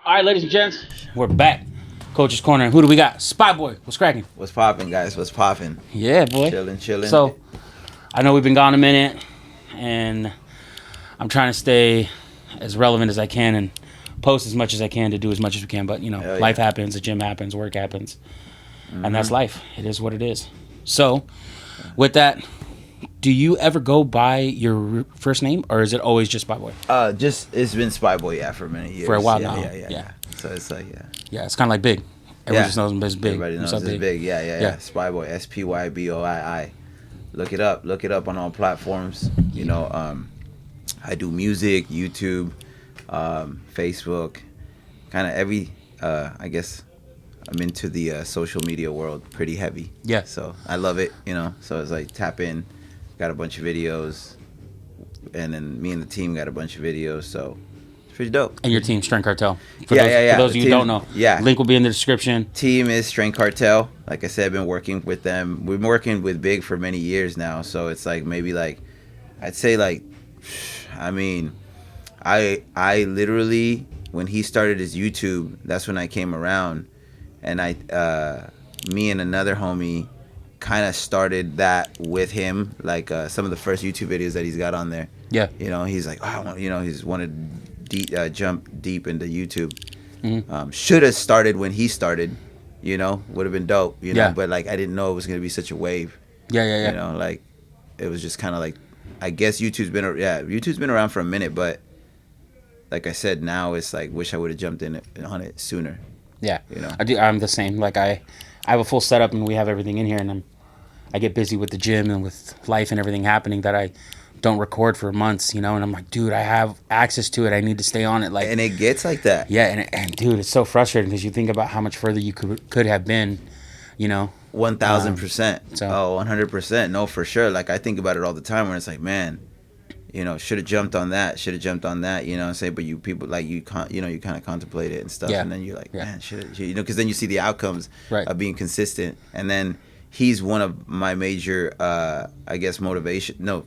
All right, ladies and gents, we're back. Coach's Corner. Who do we got? SpyBoii. What's cracking? What's popping, guys? What's popping? Yeah, boy. Chilling. So, I know we've been gone a minute, and I'm trying to stay as relevant as I can and post as much as I can to do as much as we can. But, life happens, the gym happens, work happens, and that's life. It is what it is. So, with that, do you ever go by your first name, or is it always just SpyBoii? It's been SpyBoii, for many years. For a while yeah, now. Yeah. So it's like, Yeah, it's kind of like Big. Everyone just knows him as Big. Everybody knows it's Big. Yeah. SpyBoii, SpyBoii. Look it up on all platforms. I do music, YouTube, Facebook, kind of every. I guess I'm into the social media world pretty heavy. Yeah. So I love it. So it's like tap in. Got a bunch of videos, and then me and the team got a bunch of videos. So it's pretty dope. And your team, Strength Cartel. For Yeah. those of you who don't know, link will be in the description. Team is Strength Cartel. Like I said, I've been working with them. We've been working with Big for many years now. So it's like maybe I'd say I literally, when he started his YouTube, that's when I came around, and me and another homie kind of started that with him, some of the first YouTube videos that he's got on there. Yeah. He's like, he's wanted to jump deep into YouTube. Mm-hmm. Should have started when he started, would have been dope, Yeah. But I didn't know it was going to be such a wave. Yeah. It was just kind of I guess YouTube's been around for a minute, but like I said, now it's wish I would have jumped on it sooner. Yeah. I'm the same. I have a full setup and we have everything in here, and I get busy with the gym and with life and everything happening that I don't record for months, and I'm like, dude, I have access to it. I need to stay on it. And it gets like that. Yeah, and dude, it's so frustrating because you think about how much further you could have been, 1,000%. So. 100%. No, for sure. I think about it all the time when it's like, man, should have jumped on that. But you people you kind of contemplate it and stuff, and then you're like, man, because then you see the outcomes of being consistent, and then he's one of my major, I guess, motivation. No,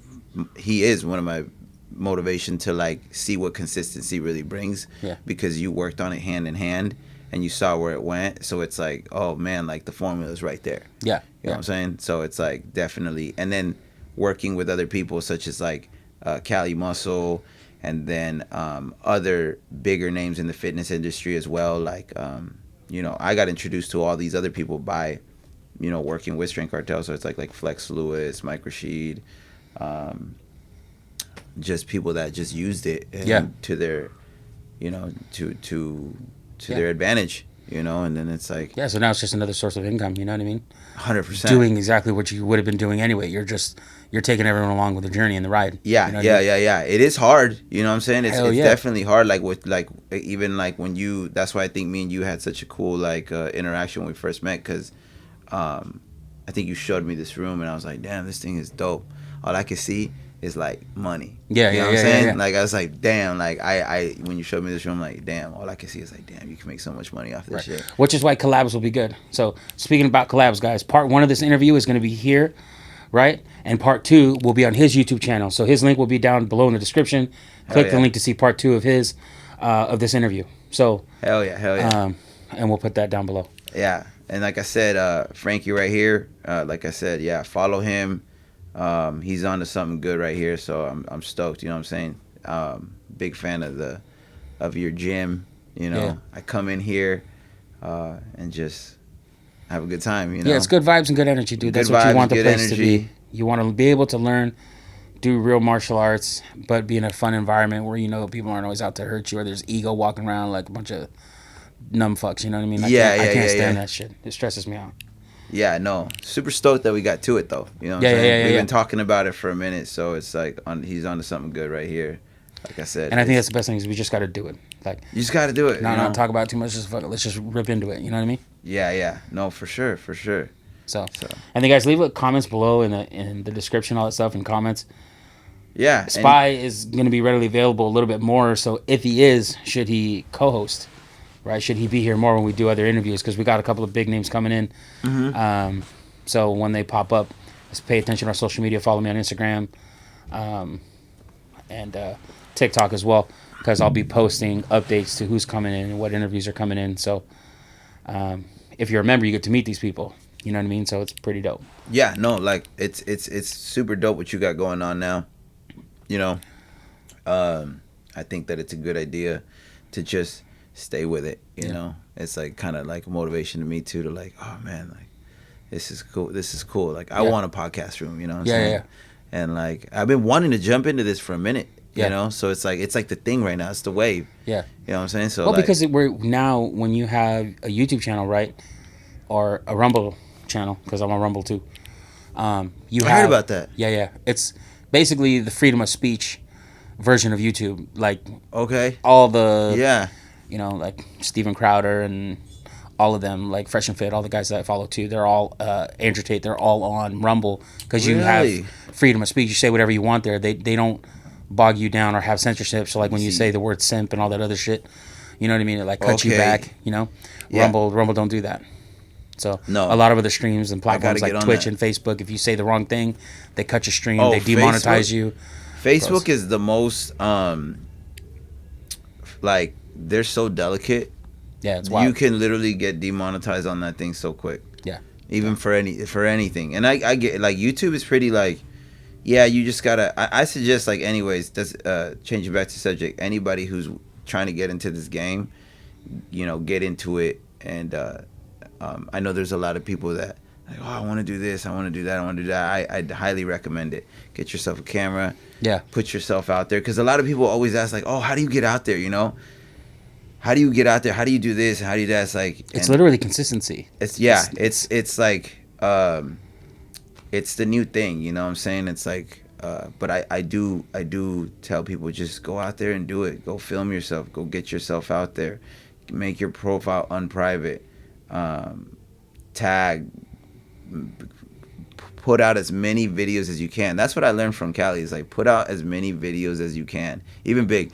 he is one of my motivation to see what consistency really brings. Yeah. Because you worked on it hand in hand and you saw where it went. So it's like, oh man, the formula is right there. Yeah. You know what I'm saying? So it's definitely, and then working with other people such as Cali Muscle, and then other bigger names in the fitness industry as well. I got introduced to all these other people by, working with Strength Cartel. So it's like Flex Lewis, Mike Rashid, just people that just used it to their, to their advantage, and then it's so now it's just another source of income. You know what I mean? 100%. Doing exactly what you would have been doing anyway. You're taking everyone along with the journey and the ride. Yeah, you know what I mean? Yeah. It is hard. You know what I'm saying? It's yeah. definitely hard. When you, that's why I think me and you had such a cool interaction when we first met, because I think you showed me this room and I was like, damn, this thing is dope. All I could see is money. Yeah, you know what I'm saying? Yeah. I was like, damn, I when you showed me this room, damn, all I could see is damn, you can make so much money off this shit. Which is why collabs will be good. So speaking about collabs, guys, part 1 of this interview is going to be here, right? And part 2 will be on his YouTube channel. So his link will be down below in the description. Click the link to see part 2 of his of this interview. So hell yeah. And we'll put that down below. Yeah, and like I said, Frankie right here. Like I said, follow him. He's on to something good right here, so I'm stoked. You know what I'm saying? Big fan of your gym. I come in here and just have a good time. Yeah, it's good vibes and good energy, dude. That's what you want the place to be. You want to be able to learn, do real martial arts, but be in a fun environment where people aren't always out to hurt you, or there's ego walking around like a bunch of numb fucks. You know what I mean? I can't stand that shit. It stresses me out. Yeah, no. Super stoked that we got to it, though. You know what I'm saying? We've been talking about it for a minute, so it's he's onto something good right here. Like I said. And I think that's the best thing is we just got to do it. You just got to do it. Not talk about it too much. Let's just rip into it. You know what I mean? Yeah. No, for sure. So. And then, guys, leave comments below in the description, all that stuff, in comments. Yeah. Spy is going to be readily available a little bit more, so if he is, should he co-host? Right? Should he be here more when we do other interviews? Because we got a couple of big names coming in. Mm-hmm. So when they pop up, just pay attention to our social media. Follow me on Instagram and TikTok as well. because I'll be posting updates to who's coming in and what interviews are coming in. So if you're a member, you get to meet these people. You know what I mean? So it's pretty dope. Yeah, no, like it's super dope what you got going on now. You know, I think that it's a good idea to just stay with it. You know, it's like kind of like a motivation to me too, to like, oh man, like this is cool. This is cool. Like I want a podcast room. You know what I'm saying? And like I've been wanting to jump into this for a minute. You know, so it's like the thing right now. It's the wave. Yeah, you know what I'm saying. So well, like, because we're now when you have a YouTube channel, right, or a Rumble channel, because I'm on Rumble too. I heard about that. Yeah. It's basically the freedom of speech version of YouTube. Like, all the you know, like Steven Crowder and all of them, like Fresh and Fit, all the guys that I follow too. They're all Andrew Tate. They're all on Rumble because you have freedom of speech. You say whatever you want there. They don't bog you down or have censorship. So like when you say the word simp and all that other shit, you know what I mean? It like cuts you back. You know, Rumble don't do that. So a lot of other streams and platforms like Twitch and Facebook, if you say the wrong thing, they cut your stream, they demonetize you. Facebook is the most like they're so delicate. Yeah, it's wild. You can literally get demonetized on that thing so quick. Yeah, even for anything. And I get like YouTube is pretty like, yeah, you just gotta. I suggest like anyways. Changing back to subject. Anybody who's trying to get into this game, you know, get into it and. I know there's a lot of people that like, oh, I want to do this, I want to do that, I want to do that. I'd highly recommend it. Get yourself a camera. Yeah. Put yourself out there, because a lot of people always ask like, oh, how do you get out there? You know, how do you get out there? How do you do this? How do you do that? It's like it's literally consistency. It's like it's the new thing. You know what I'm saying? It's like, but I do tell people just go out there and do it. Go film yourself. Go get yourself out there. Make your profile unprivate. Tag, put out as many videos as you can. That's what I learned from Cali, is like put out as many videos as you can. Even big,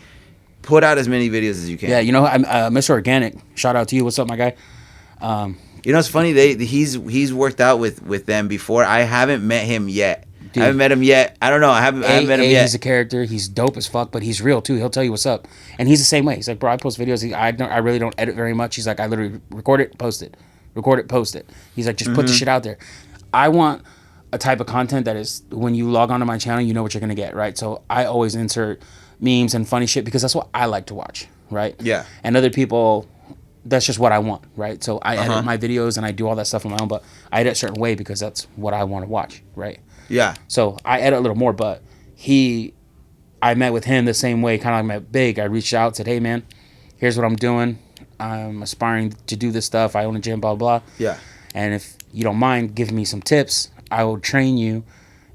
put out as many videos as you can. Yeah, you know, Mr. Organic, shout out to you. What's up, my guy? You know, it's funny, he's worked out with them before. I haven't met him yet. Dude, I haven't met him yet. I don't know. I haven't met him yet. He's a character. He's dope as fuck, but he's real too. He'll tell you what's up. And he's the same way. He's like, bro, I post videos. I really don't edit very much. He's like, I literally record it, post it. Record it, post it. He's like, just put the shit out there. I want a type of content that is, when you log onto my channel, you know what you're going to get, right? So I always insert memes and funny shit because that's what I like to watch, right? Yeah. And other people, that's just what I want, right? So I edit my videos and I do all that stuff on my own, but I edit a certain way because that's what I want to watch, right? Yeah. So I edit a little more, but I met with him the same way, kind of like I met Big. I reached out, said, hey, man, here's what I'm doing. I'm aspiring to do this stuff. I own a gym, blah, blah, blah. Yeah. And if you don't mind giving me some tips, I will train you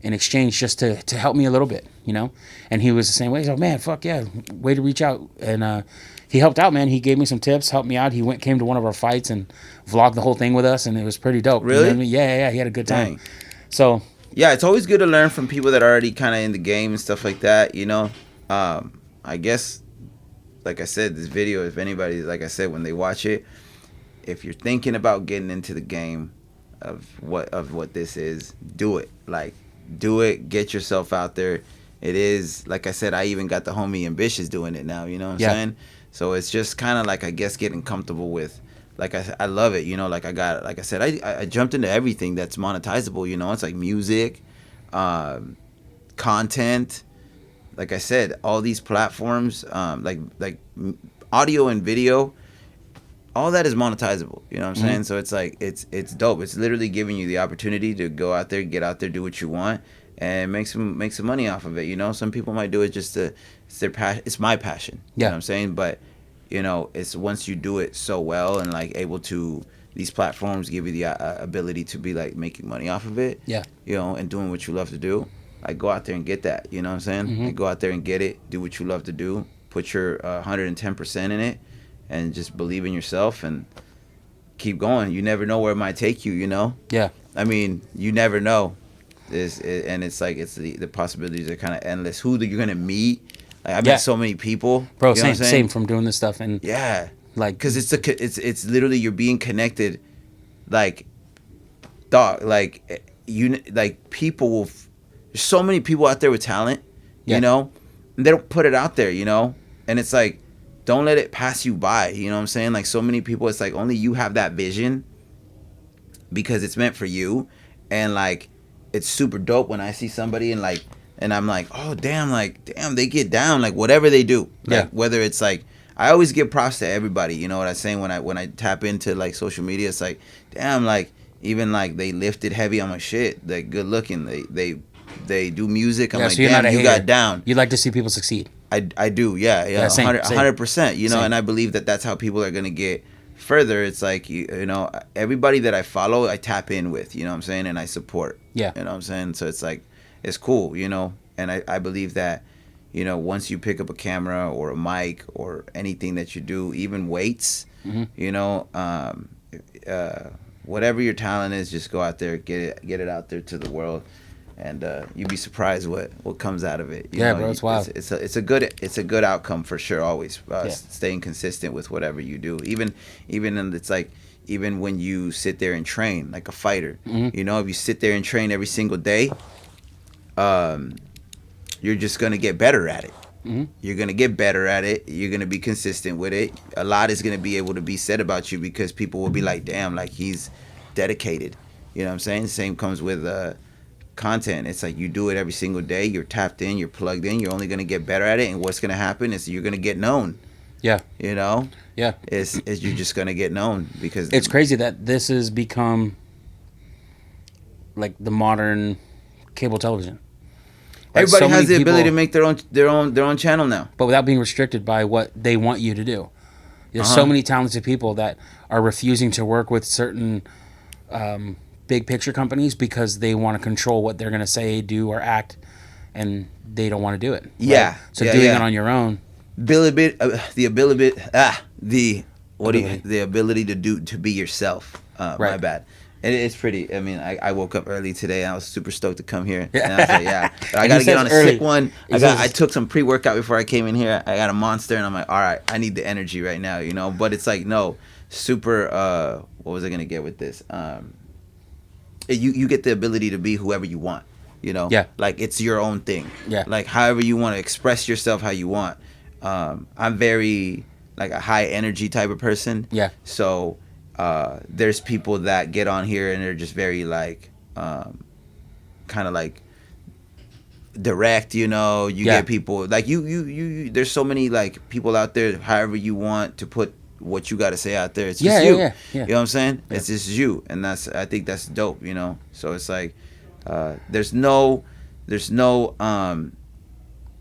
in exchange just to help me a little bit, you know? And he was the same way. He's like, man, fuck yeah, way to reach out. And he helped out, man. He gave me some tips, helped me out. He came to one of our fights and vlogged the whole thing with us, and it was pretty dope. Really? You know what I mean? Yeah. He had a good time. Dang. So... yeah, it's always good to learn from people that are already kind of in the game and stuff like that, you know? I guess, like I said, this video, if anybody, like I said, when they watch it, if you're thinking about getting into the game of what this is, do it. Like, do it. Get yourself out there. It is, like I said, I even got the homie Ambitious doing it now, you know what I'm saying? So it's just kind of like, I guess, getting comfortable with, like I love it, you know, like I said, I jumped into everything that's monetizable, you know, it's like music, content, like I said, all these platforms, like audio and video, all that is monetizable, you know what I'm saying? So it's like, it's dope. It's literally giving you the opportunity to go out there, get out there, do what you want, and make some money off of it, you know? Some people might do it just to, it's their passion, it's my passion, you know what I'm saying? But you know, it's once you do it so well and like able to, these platforms give you the ability to be like making money off of it. Yeah. You know, and doing what you love to do. Like go out there and get that. You know what I'm saying? Like, go out there and get it. Do what you love to do. Put your 110% in it, and just believe in yourself and keep going. You never know where it might take you. You know? Yeah. I mean, you never know. And it's like the possibilities are kind of endless. Who you're gonna meet. Like, I met so many people, bro. Same from doing this stuff, and like, cause it's literally you're being connected, like, dog. Like people will. There's so many people out there with talent, you know, and they don't put it out there, you know. And it's like, don't let it pass you by. You know what I'm saying? Like, so many people, it's like only you have that vision because it's meant for you. And like, it's super dope when I see somebody and I'm like, oh damn, they get down, like whatever they do. Like, whether it's like, I always give props to everybody. You know what I'm saying? When I tap into like social media, it's like, damn, like even like they lifted heavy. I'm like, shit, they're good looking. They do music. I'm like, so damn, you got down. You like to see people succeed. I do, yeah, 100%. You know, and I believe that that's how people are gonna get further. It's like, you know, everybody that I follow, I tap in with. You know what I'm saying? And I support. Yeah. You know what I'm saying? So it's like, it's cool. You know, and I believe that, you know, once you pick up a camera or a mic or anything that you do, even weights, you know, whatever your talent is, just go out there, get it out there to the world, and you'd be surprised what comes out of it. You know, bro, it's wild. It's a good outcome for sure. Always staying consistent with whatever you do, even it's like, even when you sit there and train like a fighter, you know, if you sit there and train every single day, you're just gonna get better at it. You're gonna get better at it. You're gonna be consistent with it. A lot is gonna be able to be said about you because people will be like, damn, like he's dedicated. You know what I'm saying? Same comes with content. It's like you do it every single day. You're tapped in. You're plugged in. You're only gonna get better at it. And what's gonna happen is you're gonna get known. Yeah. You know. Yeah. Is you're just gonna get known because it's crazy that this has become like the modern cable television. Everybody has the ability to make their own channel now, but without being restricted by what they want you to do. There's so many talented people that are refusing to work with certain big picture companies because they want to control what they're going to say, do, or act, and they don't want to do it. Right? Yeah. So doing it on your own. The ability to be yourself. My bad. It's pretty. I mean, I woke up early today and I was super stoked to come here. And I was like, yeah, but I got to get on a sick one. I took some pre-workout before I came in here. I got a Monster and I'm like, all right, I need the energy right now, you know. But it's like, no, super. What was I gonna get with this? You get the ability to be whoever you want, you know. Yeah. Like it's your own thing. Yeah. Like however you want to express yourself, how you want. I'm very like a high energy type of person. Yeah. So. There's people that get on here and they're just very like kind of like direct, you know. You get people like you there's so many like people out there, however you want to put what you got to say out there, it's just you. You know what I'm saying? It's just you, and I think that's dope, you know. So it's like there's no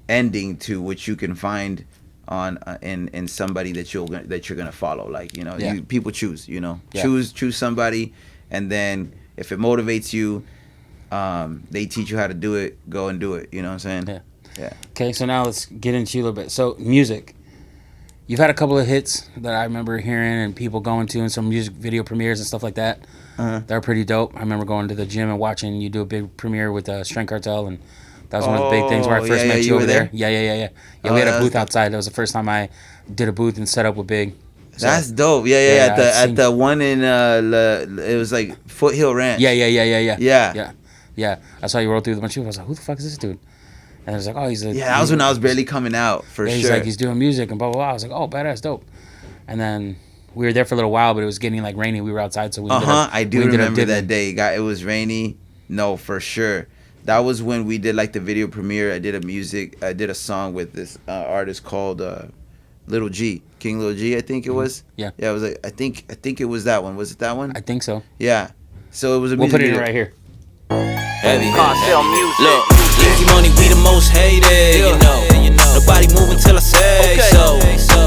ending to what you can find on in somebody that you're gonna follow. Like, you know, people choose, you know, choose somebody, and then if it motivates you, they teach you how to do it, go and do it. You know what I'm saying? Yeah. Okay, so now let's get into you a little bit. So music, you've had a couple of hits that I remember hearing and people going to, and some music video premieres and stuff like that. They're pretty dope. I remember going to the gym and watching you do a big premiere with Strength Cartel, and that was one of the big things where I first met you over there. Yeah, we had a booth outside. That was the first time I did a booth and set up with Big. So, that's dope. At the one in it was like Foothill Ranch. Yeah. I saw you roll through the bunch of people. I was like, who the fuck is this dude? And I was like, oh, he's a... Yeah, that was when I was barely coming out, for sure. He's like, he's doing music and blah, blah, blah. I was like, oh, badass, dope. And then we were there for a little while, but it was getting like rainy. We were outside, so we I do remember that day. It was rainy. No, for sure. That was when we did like the video premiere. I did a song with this artist called Little G, King Little G, I think it was. Yeah, it was like I think it was that one. Was it that one? I think so. Yeah. So it was a music video. We'll put it in right here. Heavy. Cartel music. Look, Easy Money, we the most hated, you know. Nobody moving till I say so.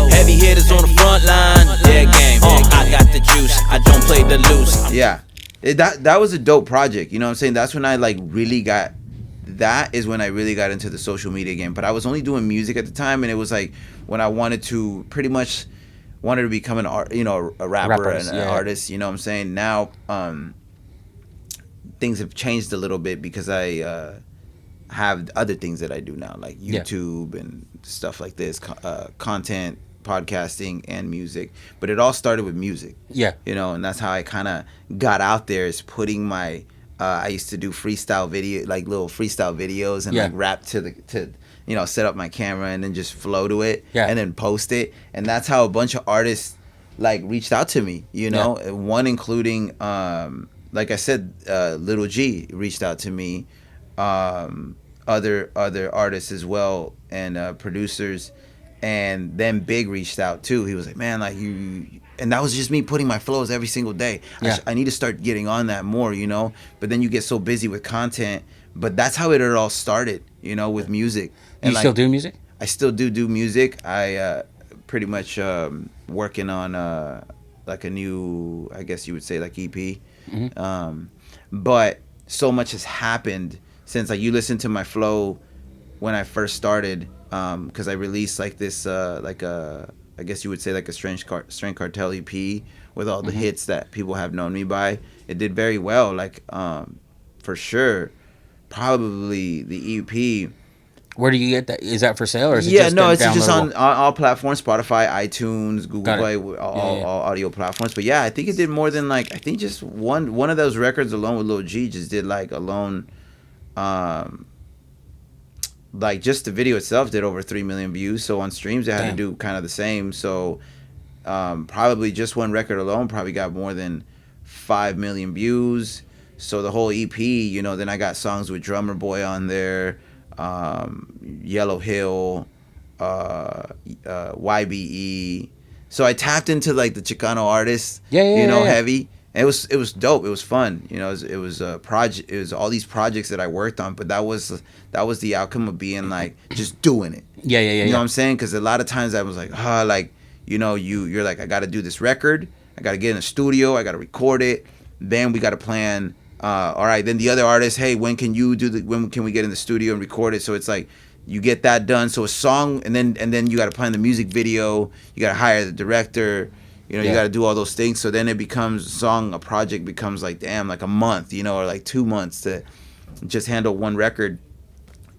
Heavy hitters on the front line. Dead game. I got the juice. I don't play the loose. Yeah. That was a dope project, you know what I'm saying? That's when I like really got, that is when I really got into the social media game. But I was only doing music at the time, and it was like when I wanted to become a rapper and an artist, you know what I'm saying? Now things have changed a little bit because I have other things that I do now, like YouTube and stuff like this, content, podcasting, and music. But it all started with music, you know, and that's how I kind of got out there, is putting my I used to do freestyle video, like little freestyle videos, and like rap to you know, set up my camera and then just flow to it Yeah. and then post it. And that's how a bunch of artists like reached out to me, you know, one including, like I said, Little G reached out to me, other artists as well, and producers, and then Big reached out too. He was like, man, like you, and that was just me putting my flows every single day. I need to start getting on that more, you know, but then you get so busy with content. But that's how it all started, you know, with music. And you still do music? I still do music. I pretty much working on like a new, I guess you would say, like EP. Mm-hmm. But so much has happened since, like, you listen to my flow when I first started, because I released like this like a, I guess you would say, like a Strange Cartel EP with all the hits that people have known me by. It did very well, like for sure. Probably the EP. Where do you get that? Is that for sale, or is it yeah, just no, it's just on downloadable? all platforms: Spotify, iTunes, Google Got it. Play, all audio platforms. But yeah, I think it did more than, like, I think just one of those records alone with Lil G just did, like, alone, like, just the video itself did over 3 million views. So on streams they had to do kind of the same. So probably just one record alone probably got more than 5 million views. So the whole EP, you know, then I got songs with Drummer Boy on there, Yellow Hill, YBE. So I tapped into, like, the Chicano artists, heavy. And it was dope. It was fun. You know, it was a project. It was all these projects that I worked on, but that was the outcome of being, like, just doing it. You know what I'm saying? Because a lot of times I was like, like, you know, you're like, I got to do this record. I got to get in the studio. I got to record it. Then we got to plan. All right, then the other artist, hey, when can we get in the studio and record it? So it's like you get that done. So a song, and then you got to plan the music video. You got to hire the director. You know, you got to do all those things. So then it becomes a project becomes like, damn, like a month, you know, or like 2 months to just handle one record.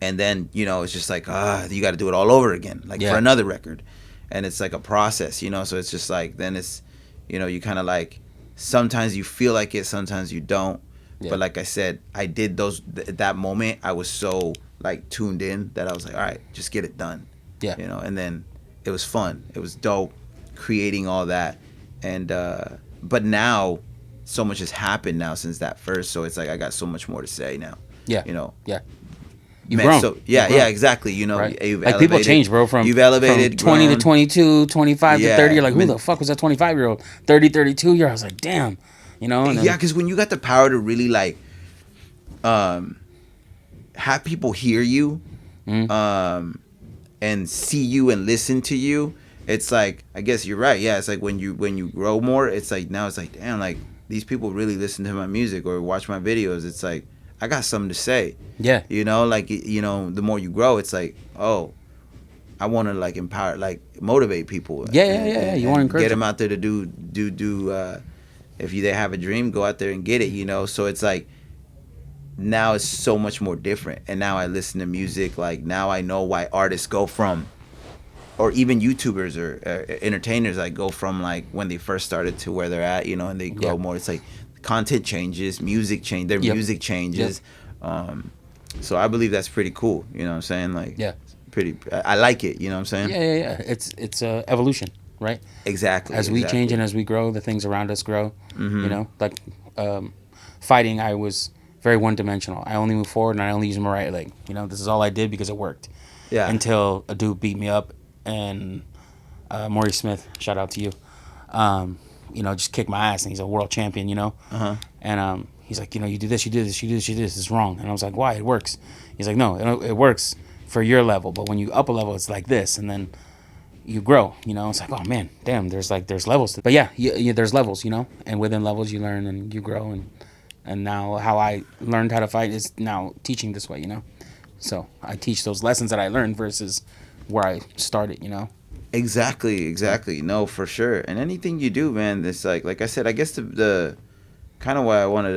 And then, you know, it's just like, you got to do it all over again, like for another record. And it's like a process, you know. So it's just like, then it's, you know, you kind of like, sometimes you feel like it, sometimes you don't. But like I said, I did that moment. I was so, like, tuned in that I was like, all right, just get it done. You know, and then it was fun. It was dope creating all that. And but now so much has happened now since that first. So it's like I got so much more to say now. You know. You've grown. So, yeah, exactly. You know, right? you've like elevated, people change, bro. You've elevated from 20 grown. to 22, 25 to 30. You're like, who the fuck was that 25-year-old? 30, 32 year. I was like, damn. You know. Yeah, because when you got the power to really, like, have people hear you, and see you and listen to you, it's like, I guess you're right. Yeah, it's like when you grow more, it's like, now it's like, damn, like, these people really listen to my music or watch my videos. It's like, I got something to say. Yeah. You know, like, you know, the more you grow, it's like, oh, I want to, like, empower, like, motivate people. Yeah. You want to encourage get them out there to do. If they have a dream, go out there and get it. You know, so it's like, now it's so much more different. And now I listen to music. Like, now I know why artists go from, or even YouTubers or entertainers, like, go from, like, when they first started to where they're at. You know, and they grow more. It's like content changes, music change, their music changes. So I believe that's pretty cool. You know what I'm saying? Like, pretty. I like it. You know what I'm saying? Yeah. It's evolution, right? Exactly. As we change and as we grow, the things around us grow. You know, like fighting, I was very one-dimensional. I only move forward and I only use my right leg. You know, this is all I did because it worked. Yeah. Until a dude beat me up, and Maurice Smith, shout out to you. You know, just kicked my ass, and he's a world champion. You know. And he's like, you know, you do this, you do this, you do this, you do this. It's wrong. And I was like, why? It works. He's like, no, it works for your level, but when you up a level, it's like this, and then you grow. You know, it's like, oh man, damn. There's levels. But yeah, there's levels. You know, and within levels, you learn and you grow. And now how I learned how to fight is now teaching this way, you know? So I teach those lessons that I learned versus where I started, you know? Exactly. No, for sure. And anything you do, man, it's like I said, I guess the kind of why I wanted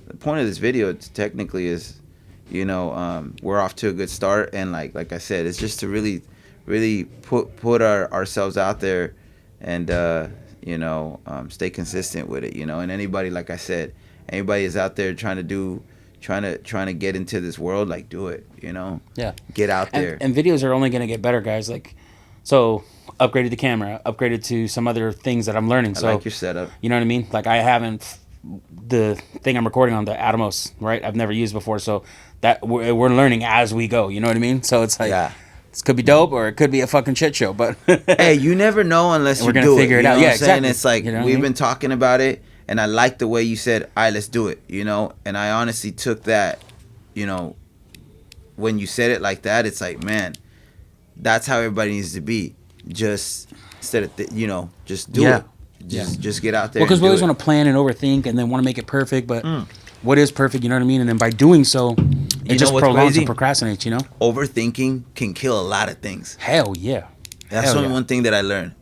the point of this video technically is, you know, we're off to a good start. And like I said, it's just to really, really put ourselves out there and, you know, stay consistent with it, you know? And anybody, like I said, anybody is out there trying to do trying to get into this world, like, do it, you know? Yeah. Get out there. And videos are only going to get better, guys. Like, so upgraded the camera, upgraded to some other things that I'm learning. So I like your setup. You know what I mean? Like, I haven't, the thing I'm recording on, the Atomos, right? I've never used before. So that we're learning as we go. You know what I mean? So it's like, this could be dope or it could be a fucking shit show. But hey, you never know unless you do it. Figure it out. Yeah, exactly. It's like, you know we've been talking about it, and I like the way you said, all right, let's do it, you know? And I honestly took that, you know, when you said it like that, it's like, man, that's how everybody needs to be. Just instead of, you know, just do it. Just get out there. Well, because we always want to plan and overthink and then want to make it perfect, but what is perfect, you know what I mean? And then by doing so, it just prolongs and procrastinates, you know? Overthinking can kill a lot of things. Hell yeah. That's only one thing that I learned.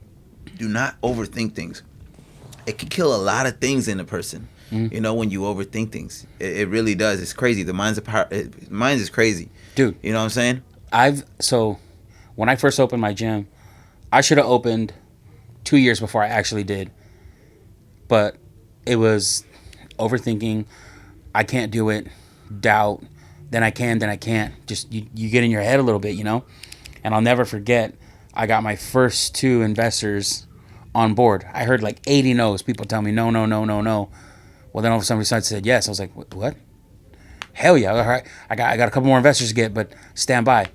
Do not overthink things. It can kill a lot of things in a person. You know, when you overthink things, it really does. It's crazy. The mind's is crazy, dude. You know what I'm saying? So when I first opened my gym, I should have opened 2 years before I actually did, but it was overthinking. I can't do it. Doubt. Then I can. Then I can't. Just you get in your head a little bit, you know. And I'll never forget. I got my first 2 investors on board. I heard like 80 no's. People tell me no, no, no, no, no. Well, then all of a sudden somebody said yes. I was like, what? Hell yeah! All right, I got a couple more investors to get, but stand by,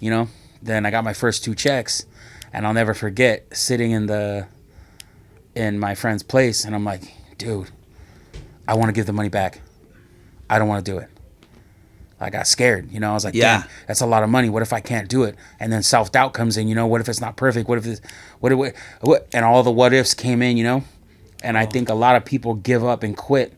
you know. Then I got my first 2 checks, and I'll never forget sitting in my friend's place, and I'm like, dude, I want to give the money back. I don't want to do it. I got scared, you know. I was like, damn, that's a lot of money. What if I can't do it? And then self-doubt comes in, you know. What if it's not perfect? What if it's what? And all the what ifs came in, you know. And I think a lot of people give up and quit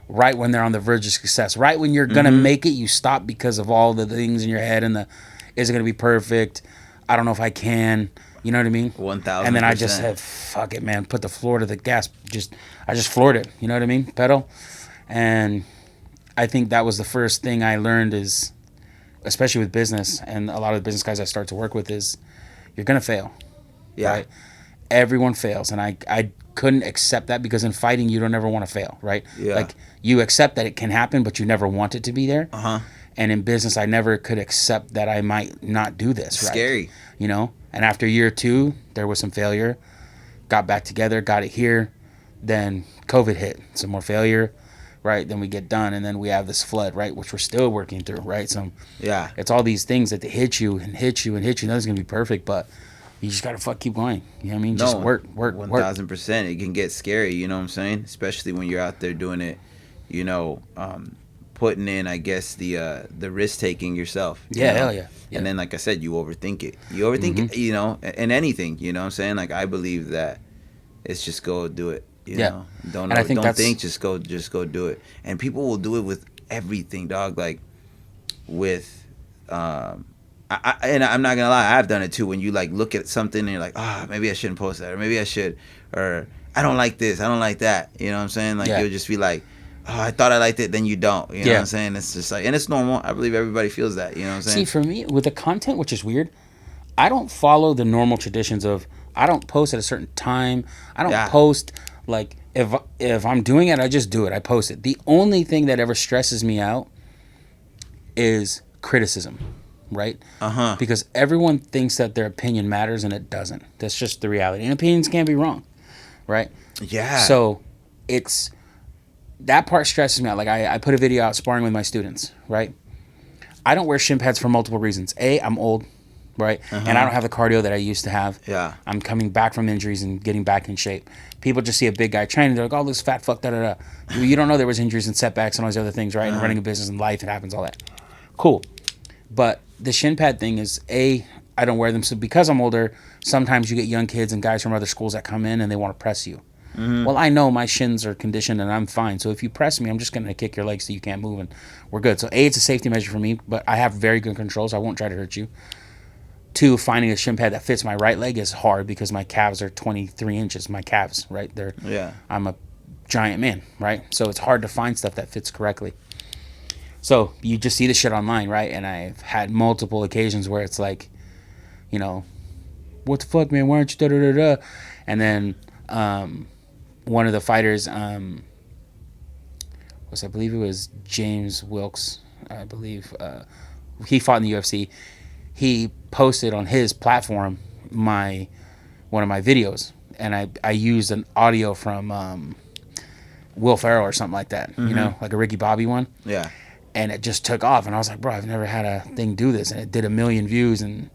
right when they're on the verge of success. Right when you're gonna make it, you stop because of all the things in your head and the, is it gonna be perfect? I don't know if I can. You know what I mean? 1,000%. And then I just said, fuck it, man. Put the floor to the gas. I just floored it. You know what I mean? Pedal. And I think that was the first thing I learned is, especially with business and a lot of the business guys I start to work with, is you're gonna fail. Yeah. Right? Everyone fails, and I couldn't accept that, because in fighting you don't ever want to fail, right? Yeah. Like, you accept that it can happen, but you never want it to be there. And in business, I never could accept that I might not do this. Right? Scary, you know. And after year 2, there was some failure. Got back together, got it here. Then COVID hit, some more failure, right? Then we get done, and then we have this flood, right, which we're still working through, right? So it's all these things that they hit you and hit you and hit you. Nothing's gonna be perfect, but you just gotta keep going. You know what I mean? Just work. 1,000%. It can get scary. You know what I'm saying? Especially when you're out there doing it. You know, putting in, I guess, the risk taking yourself. Yeah, hell yeah. And then, like I said, you overthink it. You overthink it. You know, in anything. You know what I'm saying? Like, I believe that it's just go do it. You know, don't think. Just go do it. And people will do it with everything, dog. Like with and I'm not gonna lie, I've done it too. When you like look at something and you're like, maybe I shouldn't post that, or maybe I should, or I don't like this, I don't like that. You know what I'm saying? Like you'll just be like, I thought I liked it, then you don't. You know what I'm saying? It's just like, and it's normal. I believe everybody feels that. You know what I'm saying? See, for me, with the content, which is weird, I don't follow the normal traditions of, I don't post at a certain time. I don't post like, if I'm doing it, I just do it. I post it. The only thing that ever stresses me out is criticism. Right? Because everyone thinks that their opinion matters, and it doesn't. That's just the reality. And opinions can be wrong. Right? Yeah. So it's, that part stresses me out. Like I put a video out sparring with my students, right? I don't wear shin pads for multiple reasons. A, I'm old, right? And I don't have the cardio that I used to have. Yeah. I'm coming back from injuries and getting back in shape. People just see a big guy training, they're like, oh, this fat fuck, da-da-da. You don't know there was injuries and setbacks and all these other things, right? And running a business and life, it happens, all that. Cool. But the shin pad thing is, A, I don't wear them. So because I'm older, sometimes you get young kids and guys from other schools that come in and they want to press you. Well, I know my shins are conditioned and I'm fine. So if you press me, I'm just going to kick your legs so you can't move and we're good. So A, it's a safety measure for me, but I have very good control, so I won't try to hurt you. 2, finding a shin pad that fits my right leg is hard because my calves are 23 inches. My calves, right? I'm a giant man, right? So it's hard to find stuff that fits correctly. So you just see the shit online, right? And I've had multiple occasions where it's like, you know, what the fuck, man? Why aren't you da-da-da-da? And then one of the fighters I believe it was James Wilkes. I believe he fought in the UFC. He posted on his platform one of my videos, and I used an audio from Will Ferrell or something like that. You know, like a Ricky Bobby one. Yeah. And it just took off, and I was like, bro, I've never had a thing do this, and it did 1 million views and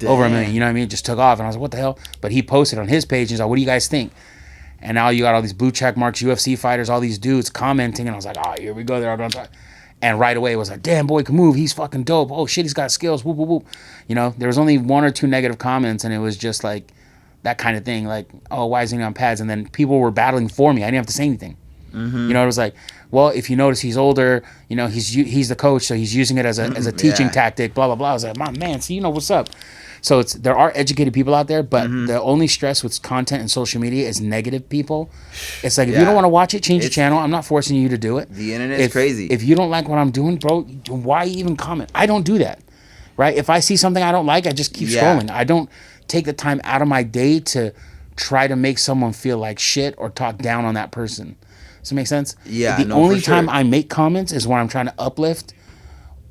over 1 million. You know what I mean? It just took off, and I was like, what the hell? But he posted on his page. He's like, what do you guys think? And now you got all these blue check marks, UFC fighters, all these dudes commenting, and I was like, oh, here we go. They're all going to talk. And right away it was like, damn, boy can move. He's fucking dope. Oh shit, he's got skills. Whoop, whoop, whoop. You know, there was only 1 or 2 negative comments, and it was just like that kind of thing. Like, oh, why isn't he on pads? And then people were battling for me. I didn't have to say anything. You know, it was like, well, if you notice, he's older. You know, he's the coach, so he's using it as a teaching tactic. Blah blah blah. I was like, my man, see, you know what's up. So there are educated people out there, but the only stress with content and social media is negative people. It's like, if you don't want to watch it, change the channel. I'm not forcing you to do it. The internet is crazy. If you don't like what I'm doing, bro, why even comment? I don't do that, right? If I see something I don't like, I just keep scrolling. I don't take the time out of my day to try to make someone feel like shit or talk down on that person. Does that make sense? Yeah. The only time I make comments is when I'm trying to uplift,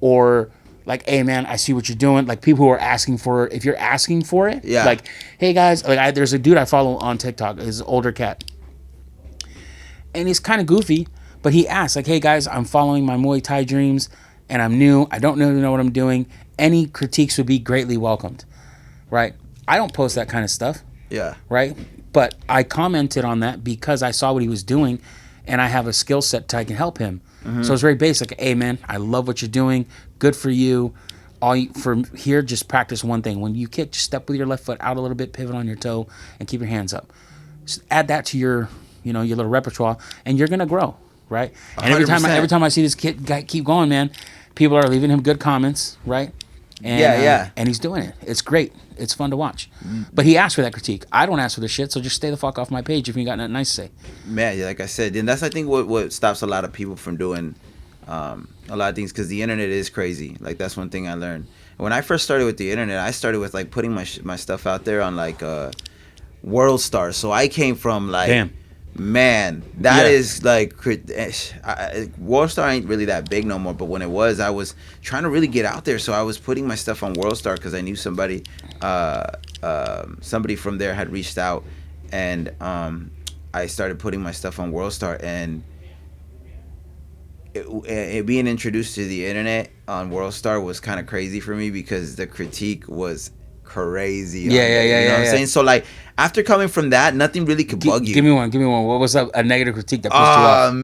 or like, hey man, I see what you're doing. Like, people who are asking for, if you're asking for it, like, hey guys, like there's a dude I follow on TikTok, he's an older cat, and he's kind of goofy, but he asks like, hey guys, I'm following my Muay Thai dreams, and I'm new. I don't really know what I'm doing. Any critiques would be greatly welcomed, right? I don't post that kind of stuff. Yeah. Right? But I commented on that because I saw what he was doing, and I have a skill set that I can help him. So it's very basic. Hey man, I love what you're doing. Good for you. From here, just practice one thing. When you kick, just step with your left foot out a little bit, pivot on your toe, and keep your hands up. Just add that to your little repertoire, and you're gonna grow, right? And every time I see this kid guy keep going, man, people are leaving him good comments, right? And, and he's doing it. It's great. It's fun to watch. But he asked for that critique. I don't ask for this shit, so just stay the fuck off my page if you got nothing nice to say. Man, like I said, and that's, I think, what stops a lot of people from doing a lot of things, because the internet is crazy. Like, that's one thing I learned. When I first started with the internet, I started with, like, putting my stuff out there on, like, World Star. So I came from, like... Damn. Man, that is like, World Star ain't really that big no more, but when it was, I was trying to really get out there, so I was putting my stuff on World Star because I knew somebody from there had reached out, and I started putting my stuff on World Star, and it being introduced to the internet on World Star was kind of crazy for me, because the critique was crazy. You know what I'm saying? So, like, after coming from that, nothing really could bug you. Give me one. What was a negative critique that pissed you off?